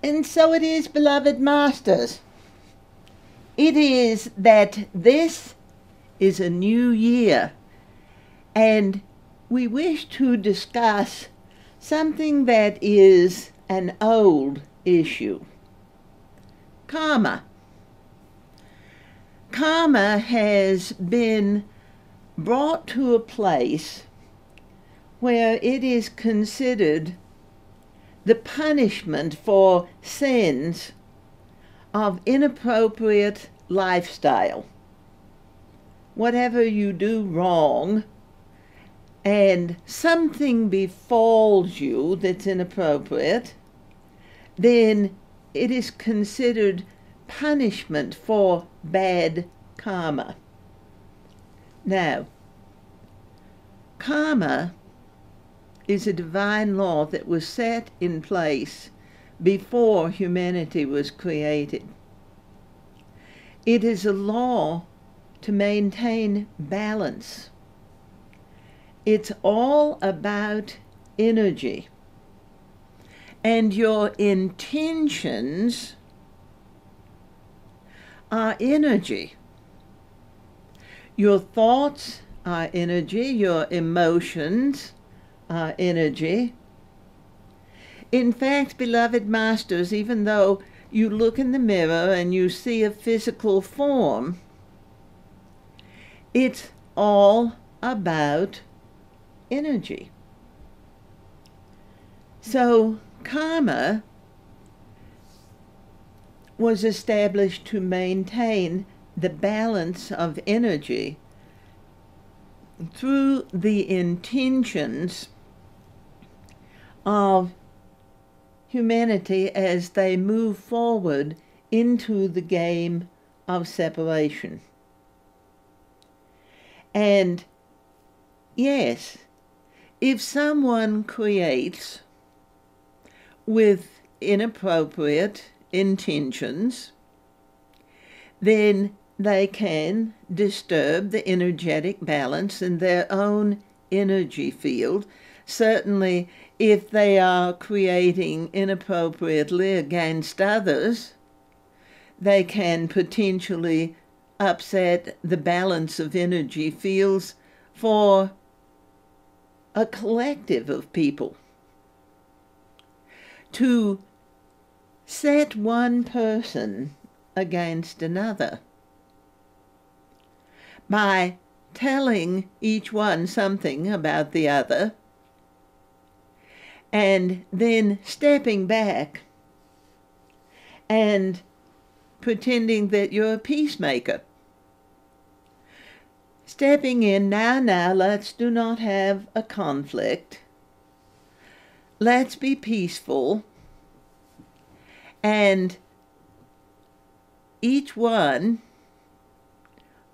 And so it is, beloved masters. It is that this is a new year, and we wish to discuss something that is an old issue. Karma. Karma has been brought to a place where it is considered the punishment for sins of inappropriate lifestyle. Whatever you do wrong and something befalls you that's inappropriate, then it is considered punishment for bad karma. Now, karma is a divine law that was set in place before humanity was created. It is a law to maintain balance. It's all about energy. And your intentions are energy. Your thoughts are energy. Your emotions are energy. In fact, beloved masters, even though you look in the mirror and you see a physical form, it's all about energy. So karma was established to maintain the balance of energy through the intentions of humanity as they move forward into the game of separation. And yes, if someone creates with inappropriate intentions, then they can disturb the energetic balance in their own energy field. Certainly, if they are creating inappropriately against others, they can potentially upset the balance of energy fields for a collective of people. To set one person against another by telling each one something about the other and then stepping back and pretending that you're a peacemaker. Stepping in, now, let's do not have a conflict. Let's be peaceful. And each one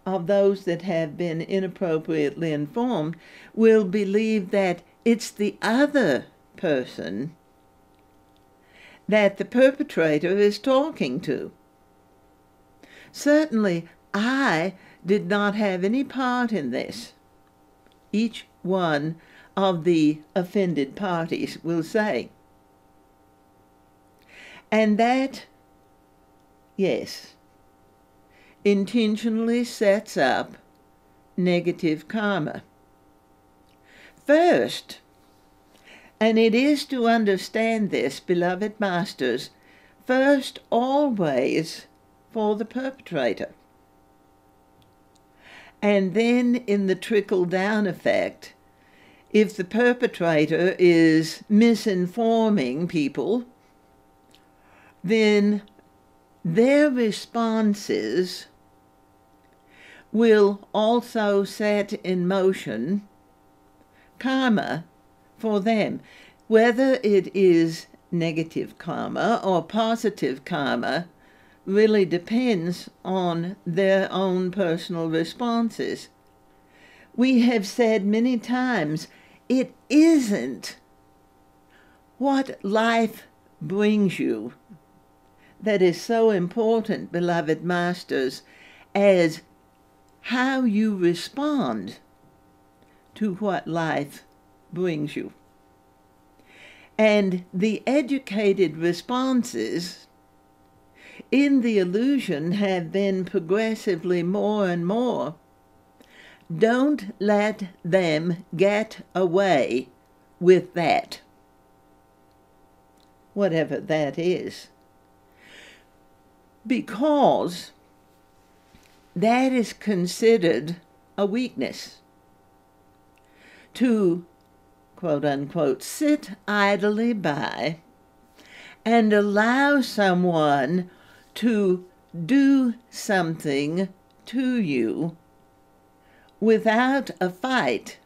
of those that have been inappropriately informed will believe that it's the other person that the perpetrator is talking to. Certainly, I did not have any part in this. Each one of the offended parties will say. And that, yes, intentionally sets up negative karma. First, and it is to understand this, beloved masters, first always for the perpetrator. And then in the trickle-down effect, if the perpetrator is misinforming people, then their responses will also set in motion karma for them. Whether it is negative karma or positive karma really depends on their own personal responses. We have said many times, it isn't what life brings you that is so important, beloved masters, as how you respond to what life brings you. And the educated responses in the illusion have been progressively more and more. Don't let them get away with that, whatever that is, because that is considered a weakness. To, quote unquote, sit idly by and allow someone to do something to you without a fight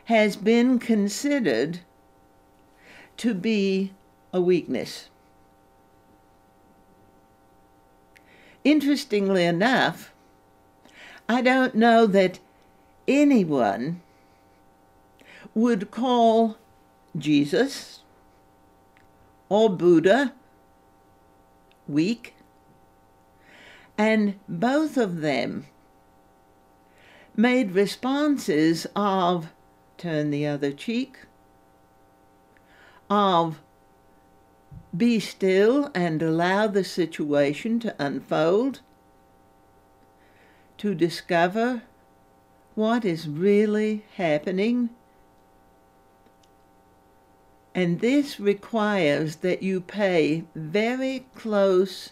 has been considered to be a weakness. Interestingly enough, I don't know that anyone would call Jesus or Buddha weak, and both of them made responses of turn the other cheek, of be still and allow the situation to unfold, to discover what is really happening. And this requires that you pay very close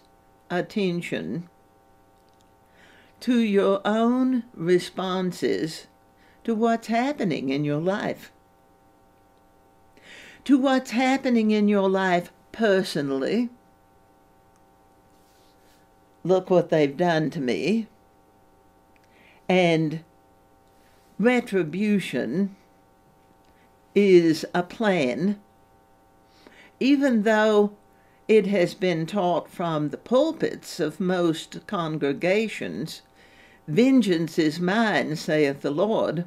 attention to your own responses to what's happening in your life. To what's happening in your life personally. Look what they've done to me. And retribution is a plan, even though it has been taught from the pulpits of most congregations, vengeance is mine, saith the Lord.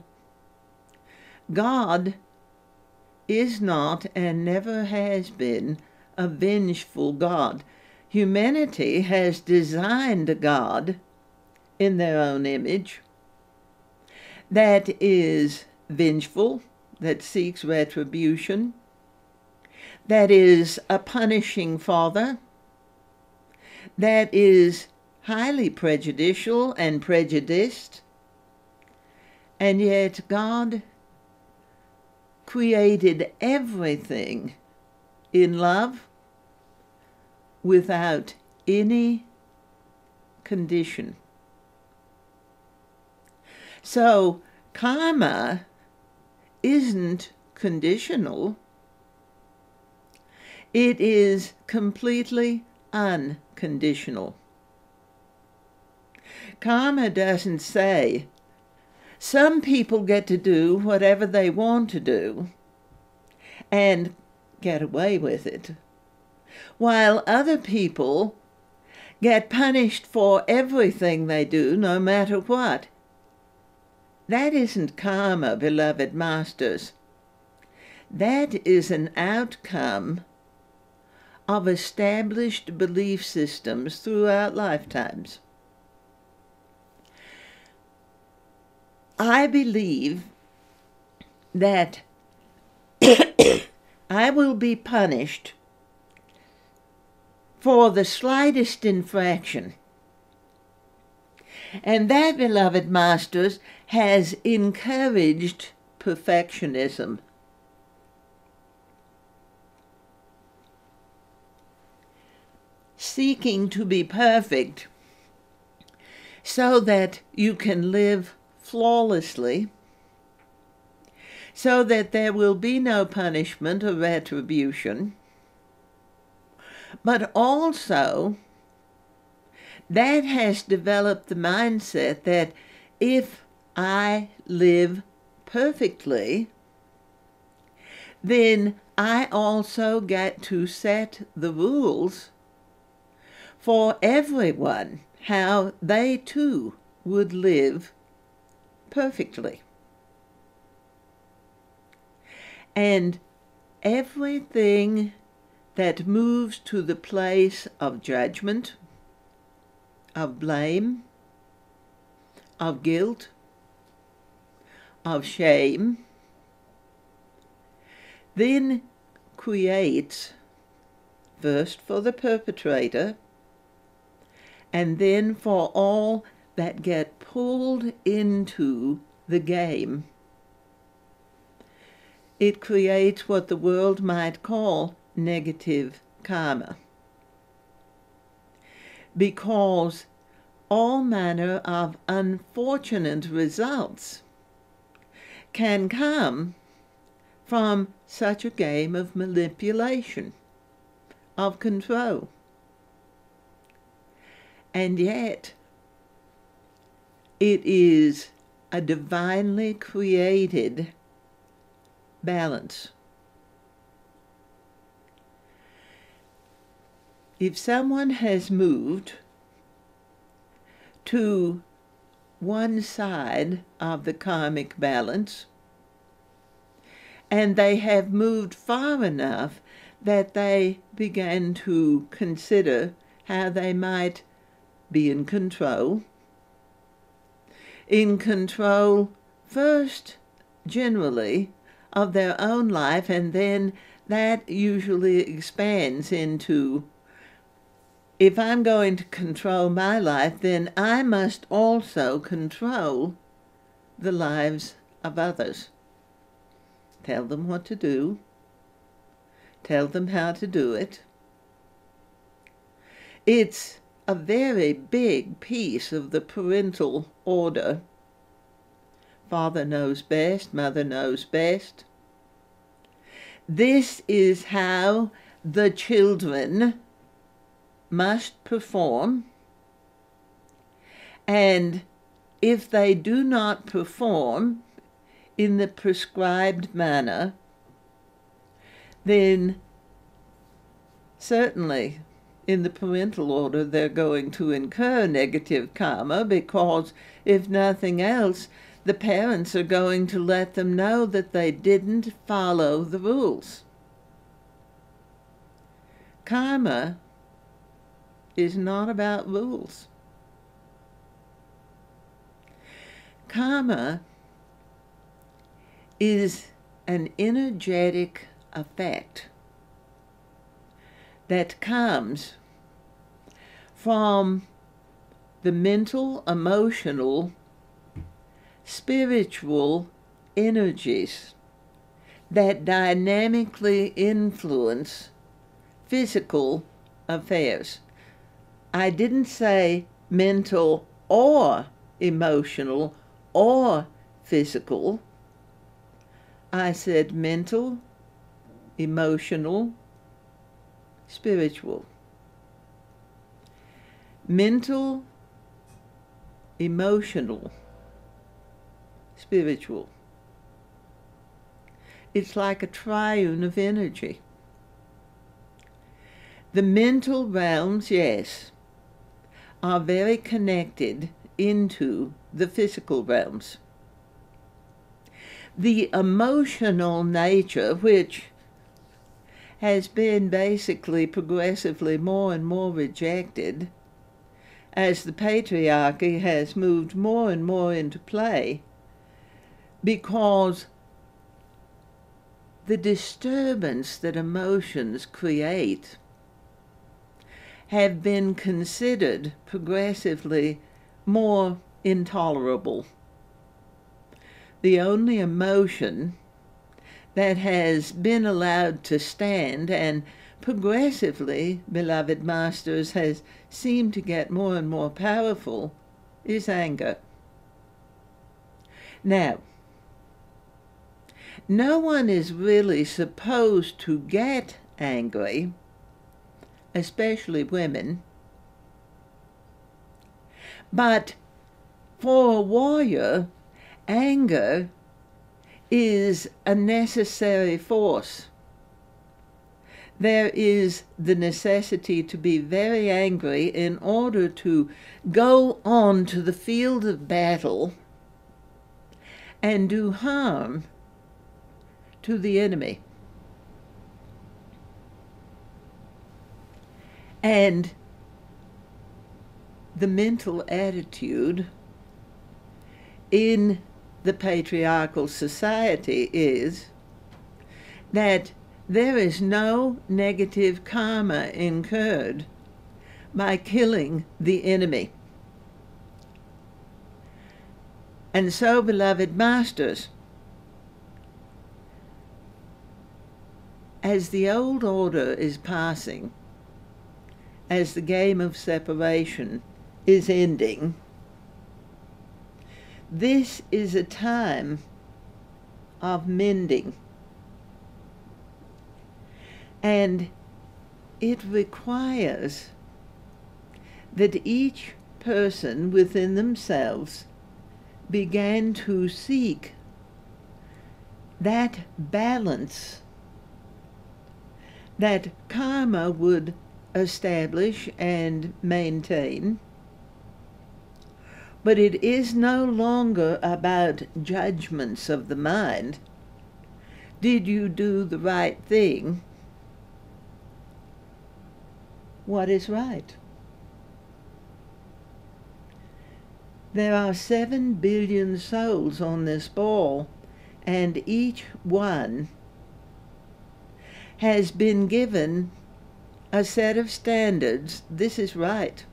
God is not and never has been a vengeful God. Humanity has designed a God in their own image that is vengeful, that seeks retribution, that is a punishing father, that is highly prejudicial and prejudiced, and yet God created everything in love without any condition. So karma isn't conditional. It is completely unconditional. Karma doesn't say, some people get to do whatever they want to do and get away with it, while other people get punished for everything they do, no matter what. That isn't karma, beloved masters. That is an outcome of established belief systems throughout lifetimes. I believe that I will be punished for the slightest infraction. And that, beloved masters, has encouraged perfectionism. Seeking to be perfect so that you can live flawlessly, so that there will be no punishment or retribution, but also that has developed the mindset that if I live perfectly, then I also get to set the rules for everyone, how they too would live perfectly. And everything that moves to the place of judgment, of blame, of guilt, of shame, then creates, first for the perpetrator, and then for all that get pulled into the game. It creates what the world might call negative karma, because all manner of unfortunate results can come from such a game of manipulation, of control. And yet, it is a divinely created balance. If someone has moved to one side of the karmic balance, and they have moved far enough that they began to consider how they might be in control first, generally, of their own life, and then that usually expands into, if I'm going to control my life, then I must also control the lives of others. Tell them what to do. Tell them how to do it. It's a very big piece of the parental order. Father knows best, mother knows best. This is how the children must perform, and if they do not perform in the prescribed manner, then certainly in the parental order they're going to incur negative karma, because if nothing else, the parents are going to let them know that they didn't follow the rules. Karma is not about rules. Karma is an energetic effect that comes from the mental, emotional, spiritual energies that dynamically influence physical affairs. I didn't say mental or emotional or physical. I said mental, emotional, spiritual. Mental, emotional, spiritual. It's like a triune of energy. The mental realms, yes, are very connected into the physical realms. The emotional nature, which has been basically progressively more and more rejected as the patriarchy has moved more and more into play, because the disturbance that emotions create have been considered progressively more intolerable. The only emotion that has been allowed to stand, and progressively, beloved masters, has seemed to get more and more powerful, is anger. Now, no one is really supposed to get angry, especially women, but for a warrior, anger is a necessary force. There is the necessity to be very angry in order to go on to the field of battle and do harm to the enemy. And the mental attitude in the patriarchal society is that there is no negative karma incurred by killing the enemy. And so, beloved masters, as the old order is passing, as the game of separation is ending, this is a time of mending. And it requires that each person within themselves began to seek that balance that karma would establish and maintain. But it is no longer about judgments of the mind. Did you do the right thing? What is right? There are 7 billion souls on this ball, and each one has been given a set of standards. This is right.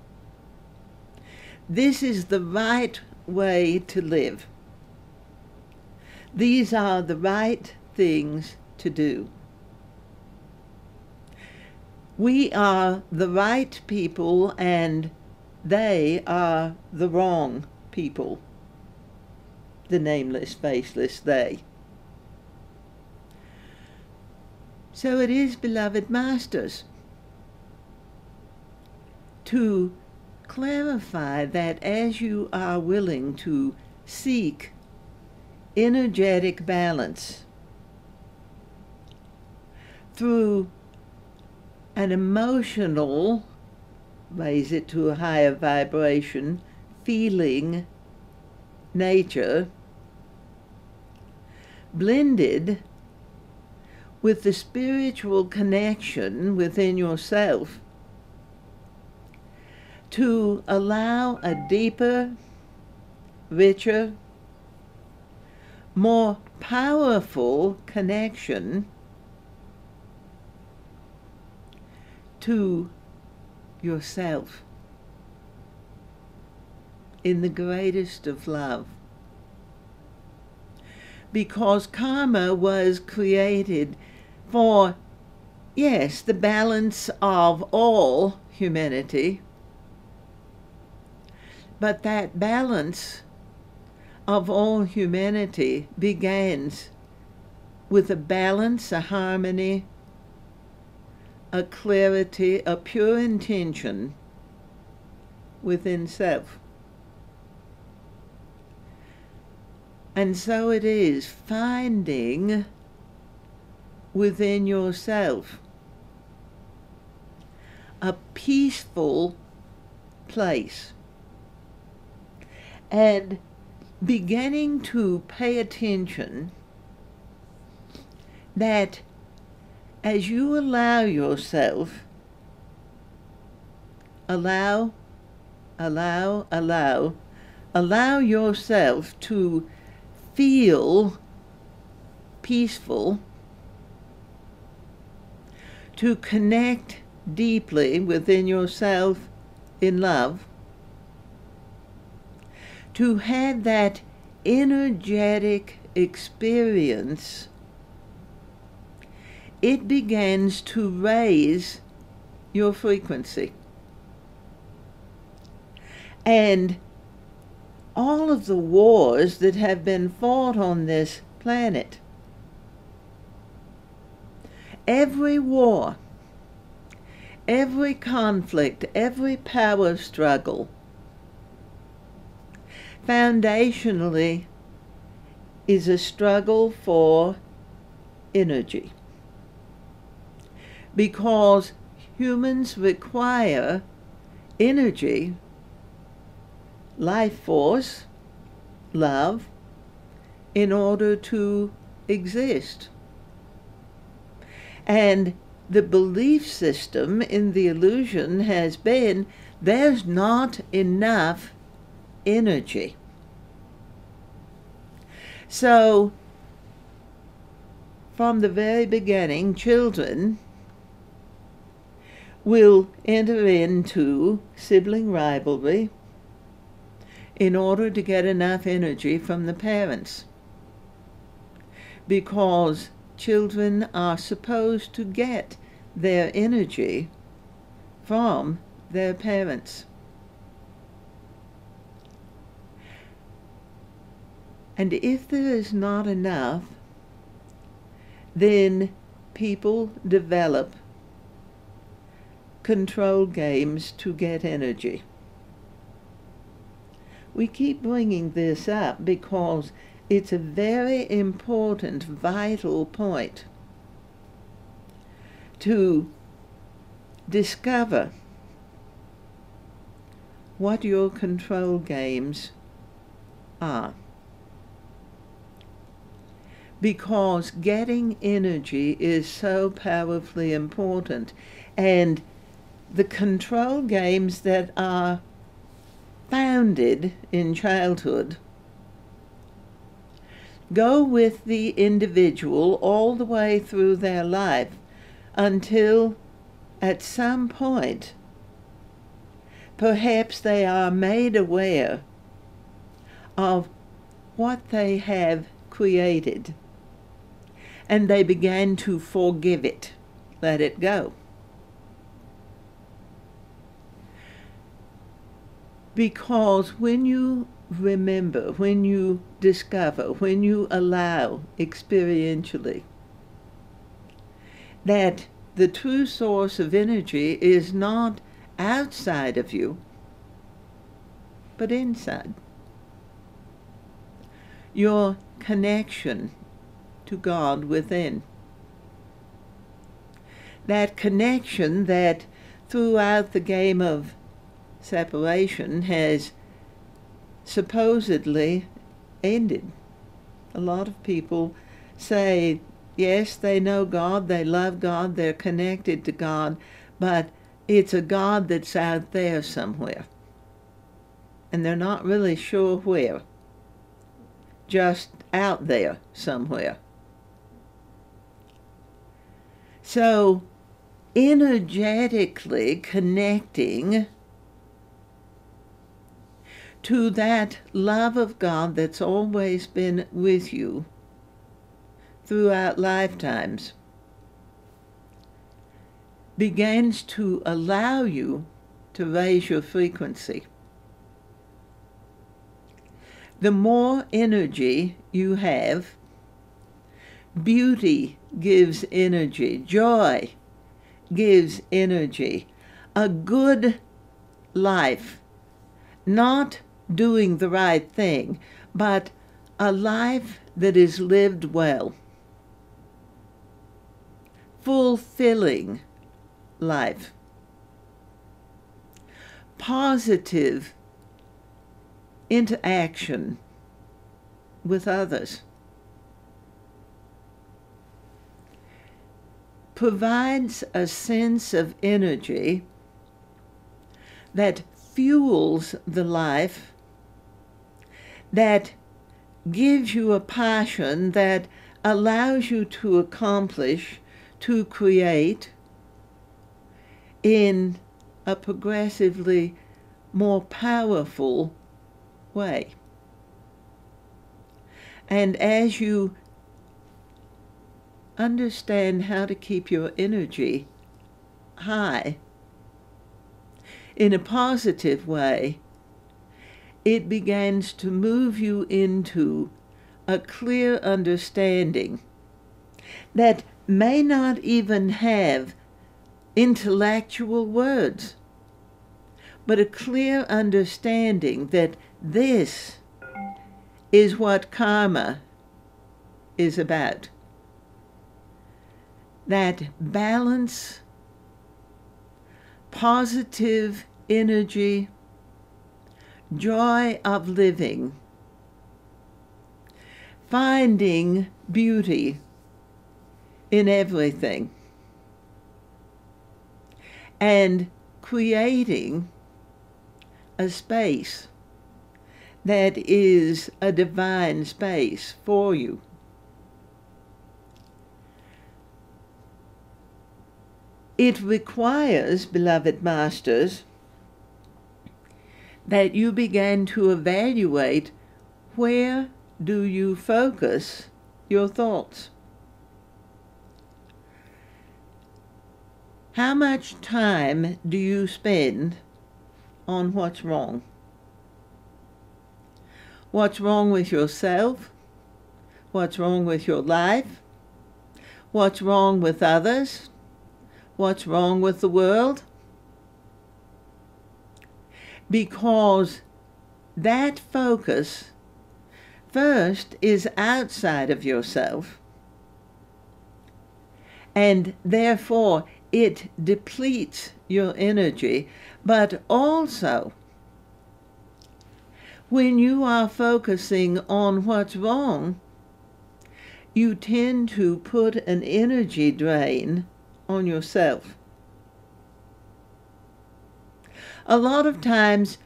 This is the right way to live. These are the right things to do. We are the right people and they are the wrong people. The nameless, faceless they. So it is, beloved masters, to clarify that as you are willing to seek energetic balance through an emotional, raise it to a higher vibration, feeling nature, blended with the spiritual connection within yourself, to allow a deeper, richer, more powerful connection to yourself in the greatest of love. Because karma was created for, yes, the balance of all humanity, but that balance of all humanity begins with a balance, a harmony, a clarity, a pure intention within self. And so it is finding within yourself a peaceful place and beginning to pay attention that as you allow yourself, allow yourself to feel peaceful, to connect deeply within yourself in love, to have that energetic experience, it begins to raise your frequency. And all of the wars that have been fought on this planet, every war, every conflict, every power struggle, foundationally is a struggle for energy. Because humans require energy, life force, love, in order to exist. And the belief system in the illusion has been there's not enough energy. So from the very beginning, children will enter into sibling rivalry in order to get enough energy from the parents, because children are supposed to get their energy from their parents. And if there is not enough, then people develop control games to get energy. We keep bringing this up because it's a very important, vital point to discover what your control games are. Because getting energy is so powerfully important, and the control games that are founded in childhood go with the individual all the way through their life until at some point perhaps they are made aware of what they have created, and they began to forgive it, let it go. Because when you remember, when you discover, when you allow experientially that the true source of energy is not outside of you, but inside, your connection to God within, that connection that throughout the game of separation has supposedly ended. A lot of people say, yes, they know God, they love God, they're connected to God, but it's a God that's out there somewhere. And they're not really sure where. Just out there somewhere. So, energetically connecting to that love of God that's always been with you throughout lifetimes begins to allow you to raise your frequency. The more energy you have, beauty gives energy, joy gives energy, a good life, not doing the right thing, but a life that is lived well, fulfilling life, positive interaction with others, provides a sense of energy that fuels the life, that gives you a passion that allows you to accomplish, to create in a progressively more powerful way. And as you understand how to keep your energy high in a positive way, it begins to move you into a clear understanding that may not even have intellectual words, but a clear understanding that this is what karma is about. That balance, positive energy, joy of living, finding beauty in everything, and creating a space that is a divine space for you. It requires, beloved masters, that you begin to evaluate where do you focus your thoughts. How much time do you spend on what's wrong? What's wrong with yourself? What's wrong with your life? What's wrong with others? What's wrong with the world? Because that focus first is outside of yourself, and therefore it depletes your energy. But also, when you are focusing on what's wrong, you tend to put an energy drain on yourself. A lot of times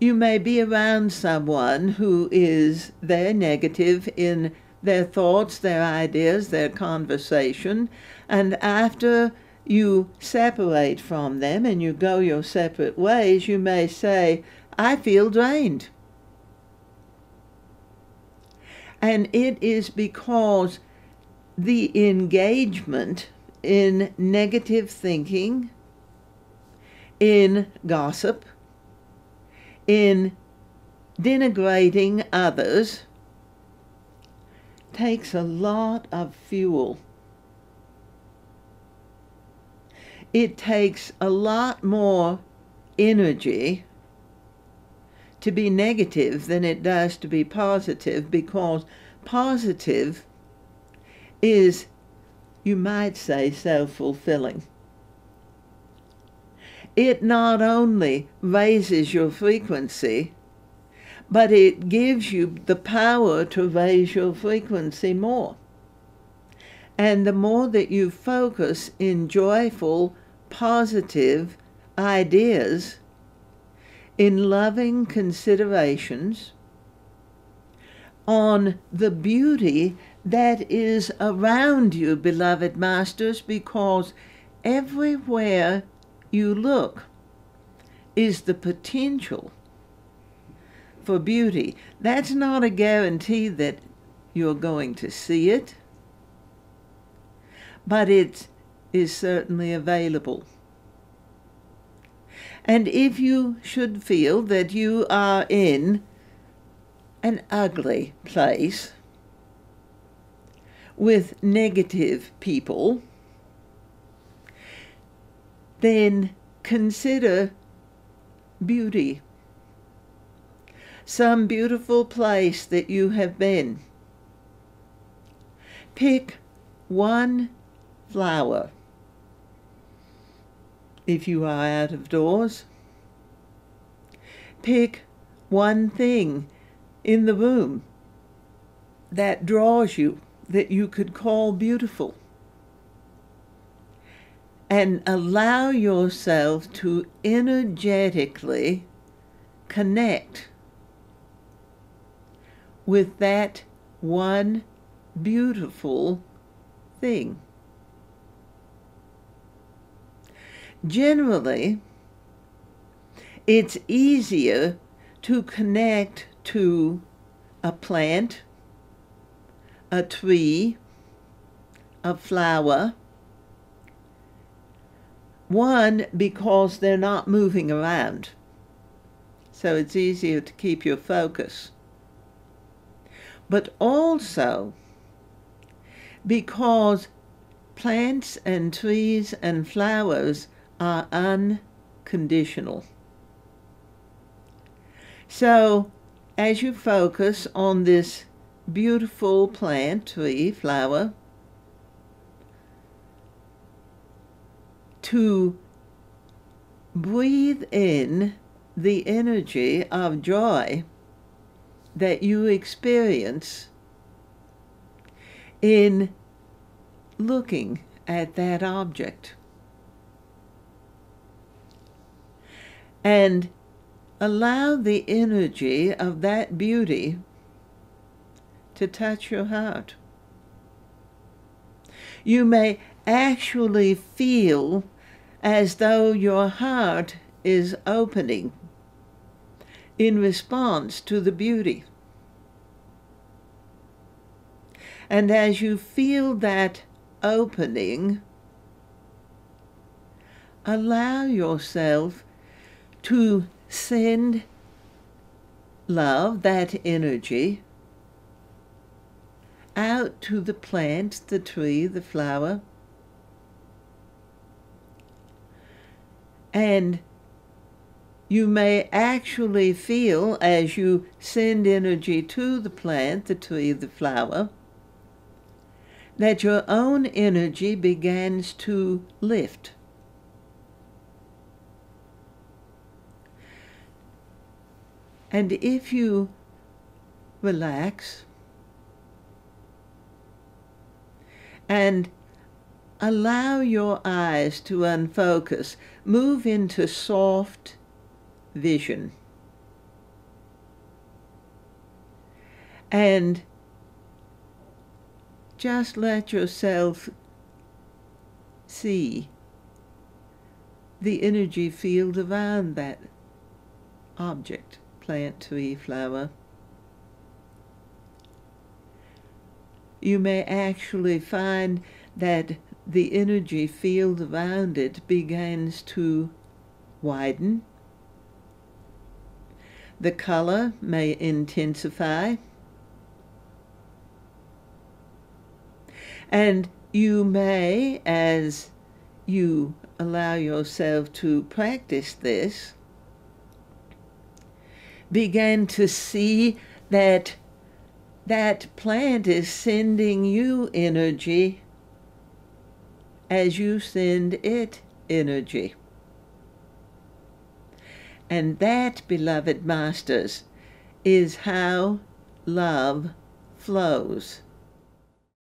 you may be around someone who is very negative in their thoughts, their ideas, their conversation, and after you separate from them and you go your separate ways, you may say, "I feel drained." And it is because the engagement in negative thinking, in gossip, in denigrating others, takes a lot of fuel. It takes a lot more energy to be negative than it does to be positive, because positive is, you might say, self-fulfilling. It not only raises your frequency, but it gives you the power to raise your frequency more. And the more that you focus in joyful, positive ideas, in loving considerations, on the beauty that is around you, beloved masters, because everywhere you look is the potential for beauty. That's not a guarantee that you're going to see it, but it is certainly available. And if you should feel that you are in an ugly place with negative people, then consider beauty. Some beautiful place that you have been. Pick one flower. If you are out of doors, pick one thing in the room that draws you, that you could call beautiful, and allow yourself to energetically connect with that one beautiful thing. Generally, it's easier to connect to a plant, a tree, a flower. One, because they're not moving around, so it's easier to keep your focus. But also because plants and trees and flowers are unconditional. So as you focus on this beautiful plant, tree, flower, to breathe in the energy of joy that you experience in looking at that object, and allow the energy of that beauty to touch your heart. You may actually feel as though your heart is opening in response to the beauty. And as you feel that opening, allow yourself to send love, that energy, out to the plant, the tree, the flower. And you may actually feel, as you send energy to the plant, the tree, the flower, that your own energy begins to lift. And if you relax and allow your eyes to unfocus, move into soft vision, and just let yourself see the energy field around that object, plant, tree, flower. You may actually find that the energy field around it begins to widen. The color may intensify. And you may, as you allow yourself to practice this, begin to see that that plant is sending you energy as you send it energy. And that, beloved masters, is how love flows.